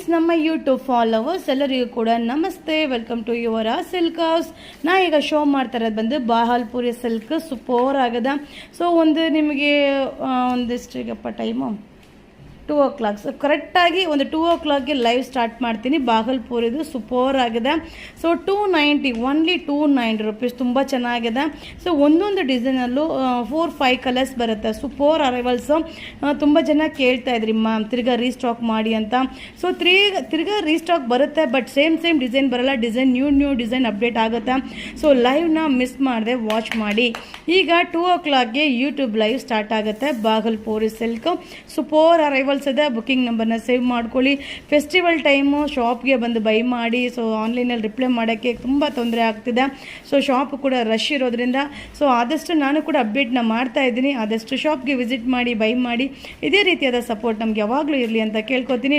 Friends, ನಮ್ಮ YouTube followers ಎಲ್ಲರಿಗೂ ಕೂಡ ನಮಸ್ತೆ. Welcome to your silk house. ನಾ ಈಗ ಶೋ ಮಾಡ್ತಾ ಇರೋದು ಬಂದು ಬಾಗಲ್ಪುರಿ ಸಿಲ್ಕ್ ಸೂಪರ್ ಆಗದ. ಸೊ ಒಂದು ನಿಮಗೆ ಒಂದಿಷ್ಟೀಗಪ್ಪ ಟೈಮು 2 o'clock. ಸೊ ಕರೆಕ್ಟಾಗಿ ಒಂದು 2 o'clockಗೆ ಲೈವ್ ಸ್ಟಾರ್ಟ್ ಮಾಡ್ತೀನಿ. ಬಾಗಲ್ಪುರಿದು ಸೂಪರ್ ಆಗಿದೆ. So 290 only 290 rupees. ತುಂಬ ಚೆನ್ನಾಗಿದೆ. ಸೊ ಒಂದೊಂದು ಡಿಸೈನಲ್ಲೂ 4-5 ಕಲರ್ಸ್ ಬರುತ್ತೆ. Super arrivals. ತುಂಬ ಜನ ಕೇಳ್ತಾ ಇದ್ರಿ ತಿರ್ಗಾ ರೀಸ್ಟಾಕ್ ಮಾಡಿ ಅಂತ. ಸೊ ತಿರ್ಗಾ ರೀಸ್ಟಾಕ್ ಬರುತ್ತೆ, ಬಟ್ ಸೇಮ್ ಡಿಸೈನ್ ಬರಲ್ಲ. ಡಿಸೈನ್ ನ್ಯೂ ಡಿಸೈನ್ ಅಪ್ಡೇಟ್ ಆಗುತ್ತೆ. ಸೊ ಲೈವ್ನ ಮಿಸ್ ಮಾಡದೆ ವಾಚ್ ಮಾಡಿ. ಈಗ 2 o'clockಗೆ ಯೂಟ್ಯೂಬ್ ಲೈವ್ ಸ್ಟಾರ್ಟ್ ಆಗುತ್ತೆ. ಬಾಗಲ್ಪುರಿ ಸಿಲ್ಕ್ ಸೂಪರ್ ಅರೈವಲ್ಸ್ ಇದೆ. ಬುಕ್ಕಿಂಗ್ ನಂಬರ್ನ ಸೇವ್ ಮಾಡ್ಕೊಳ್ಳಿ. ಫೆಸ್ಟಿವಲ್ ಟೈಮು ಶಾಪ್ಗೆ ಬಂದು ಬೈ ಮಾಡಿ. ಸೊ ಆನ್ಲೈನಲ್ಲಿ ರಿಪ್ಲೈ ಮಾಡೋಕ್ಕೆ ತುಂಬ ತೊಂದರೆ ಆಗ್ತಿದೆ. ಸೊ ಶಾಪ್ ಕೂಡ ರಶ್ ಇರೋದ್ರಿಂದ ಸೊ ಆದಷ್ಟು ನಾನು ಕೂಡ ಅಪ್ಡೇಟ್ನ ಮಾಡ್ತಾ ಇದ್ದೀನಿ. ಆದಷ್ಟು ಶಾಪ್ಗೆ ವಿಸಿಟ್ ಮಾಡಿ, ಬೈ ಮಾಡಿ. ಇದೇ ರೀತಿಯಾದ ಸಪೋರ್ಟ್ ನಮ್ಗೆ ಯಾವಾಗಲೂ ಇರಲಿ ಅಂತ ಕೇಳ್ಕೊತೀನಿ.